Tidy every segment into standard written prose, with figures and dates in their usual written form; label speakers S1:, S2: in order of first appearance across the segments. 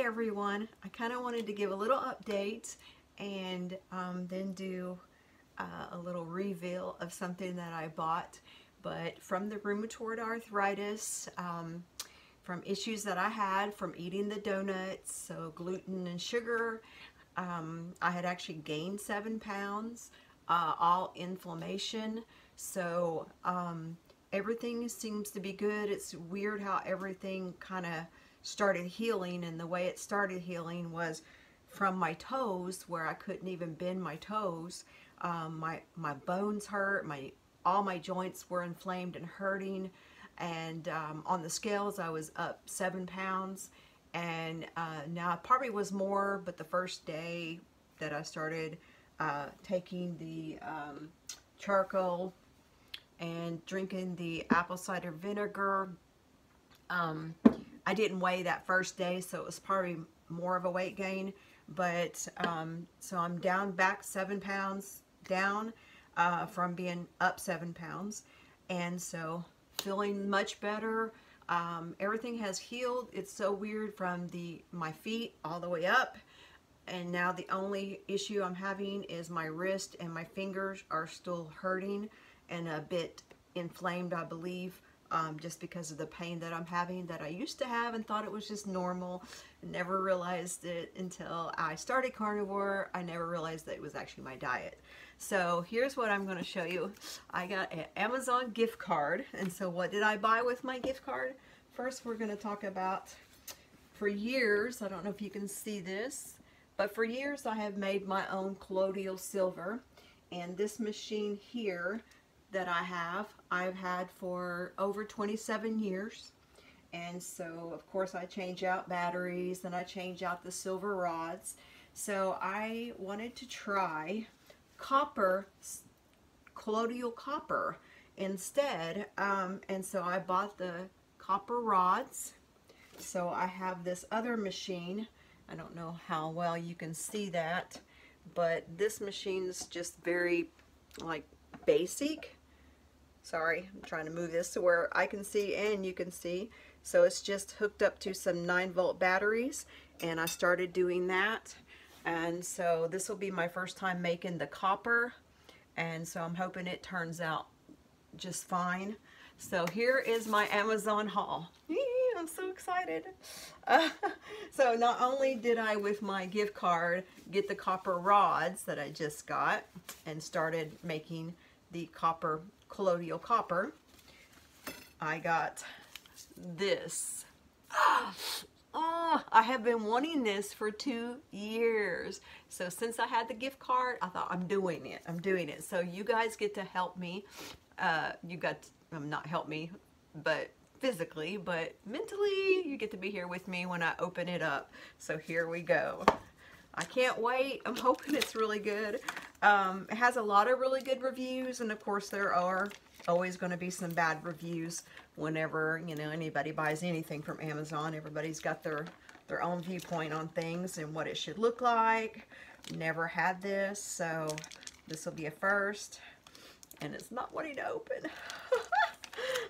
S1: everyone. I kind of wanted to give a little update and then do a little reveal of something that I bought. But from the rheumatoid arthritis, from issues that I had from eating the donuts, so gluten and sugar, I had actually gained 7 pounds, all inflammation. So everything seems to be good. It's weird how everything kind of started healing, and the way it started healing was from my toes, where I couldn't even bend my toes. My bones hurt, all my joints were inflamed and hurting, and on the scales I was up 7 pounds, and now it probably was more, but the first day that I started taking the charcoal and drinking the apple cider vinegar, I didn't weigh that first day, so it was probably more of a weight gain. But so I'm down back 7 pounds down from being up 7 pounds, and so feeling much better. Everything has healed. It's so weird, from my feet all the way up, and now the only issue I'm having is my wrist and my fingers are still hurting and a bit inflamed, I believe. Just because of the pain that I'm having, that I used to have and thought it was just normal. Never realized it until I started carnivore. I never realized that it was actually my diet. So here's what I'm going to show you. I got an Amazon gift card, and so what did I buy with my gift card? First, we're going to talk about, for years, I don't know if you can see this, but for years I have made my own colloidal silver, and this machine here that I've had for over 27 years. And so of course I change out batteries and I change out the silver rods. So I wanted to try copper, colloidal copper instead, and so I bought the copper rods. So I have this other machine. I don't know how well you can see that, but this machine is just very like basic. Sorry, I'm trying to move this to where I can see and you can see. So it's just hooked up to some 9-volt batteries, and I started doing that. And so this will be my first time making the copper, and so I'm hoping it turns out just fine. So here is my Amazon haul. I'm so excited. So not only did I, with my gift card, get the copper rods that I just got and started making the colloidal copper, I got this. Oh, I have been wanting this for 2 years. So since I had the gift card, I thought, I'm doing it. So you guys get to help me. Not help me, but physically, but mentally, you get to be here with me when I open it up. So here we go. I can't wait. I'm hoping it's really good. It has a lot of really good reviews, and of course there are always going to be some bad reviews whenever, you know, anybody buys anything from Amazon. Everybody's got their own viewpoint on things and what it should look like. Never had this, so this will be a first, and it's not wanting to open.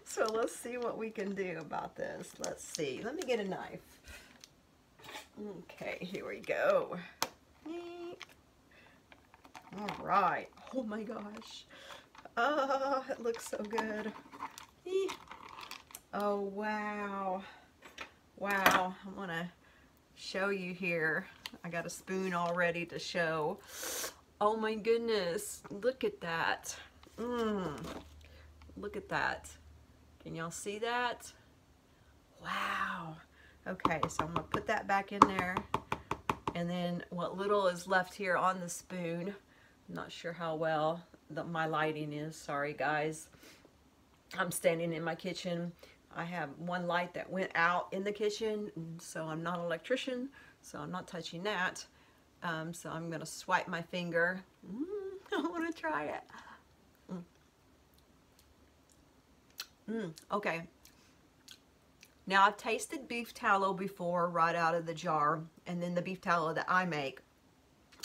S1: So let's see what we can do about this. Let's see. Let me get a knife. Okay, here we go. All right. Oh my gosh. Oh, it looks so good. Oh, wow. Wow. I want to show you here. I got a spoon all ready to show. Oh my goodness. Look at that. Look at that. Can y'all see that? Wow. Okay, so I'm going to put that back in there. And then what little is left here on the spoon, I'm not sure how well my lighting is. Sorry, guys. I'm standing in my kitchen. I have one light that went out in the kitchen, so I'm not an electrician, so I'm not touching that. So I'm going to swipe my finger. I want to try it. Okay. Now, I've tasted beef tallow before right out of the jar, and then the beef tallow that I make,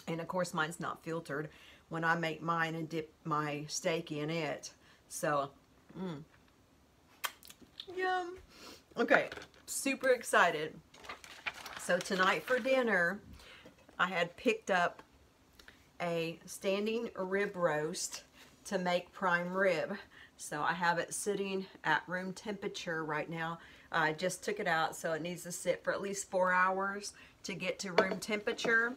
S1: and of course mine's not filtered when I make mine and dip my steak in it. So, yum. Okay, super excited. So tonight for dinner, I had picked up a standing rib roast to make prime rib. So I have it sitting at room temperature right now. I just took it out, so it needs to sit for at least 4 hours to get to room temperature.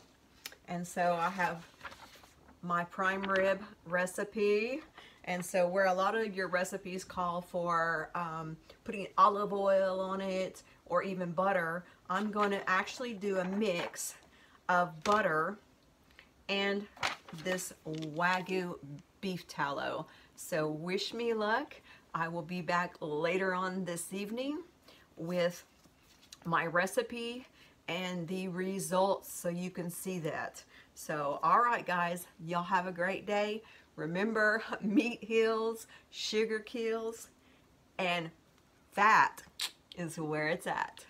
S1: And so I have my prime rib recipe. And so where a lot of your recipes call for putting olive oil on it or even butter, I'm going to actually do a mix of butter and this Wagyu beef tallow. So wish me luck. I will be back later on this evening with my recipe and the results so you can see that. So all right guys, y'all have a great day. Remember, meat heals, sugar kills, and fat is where it's at.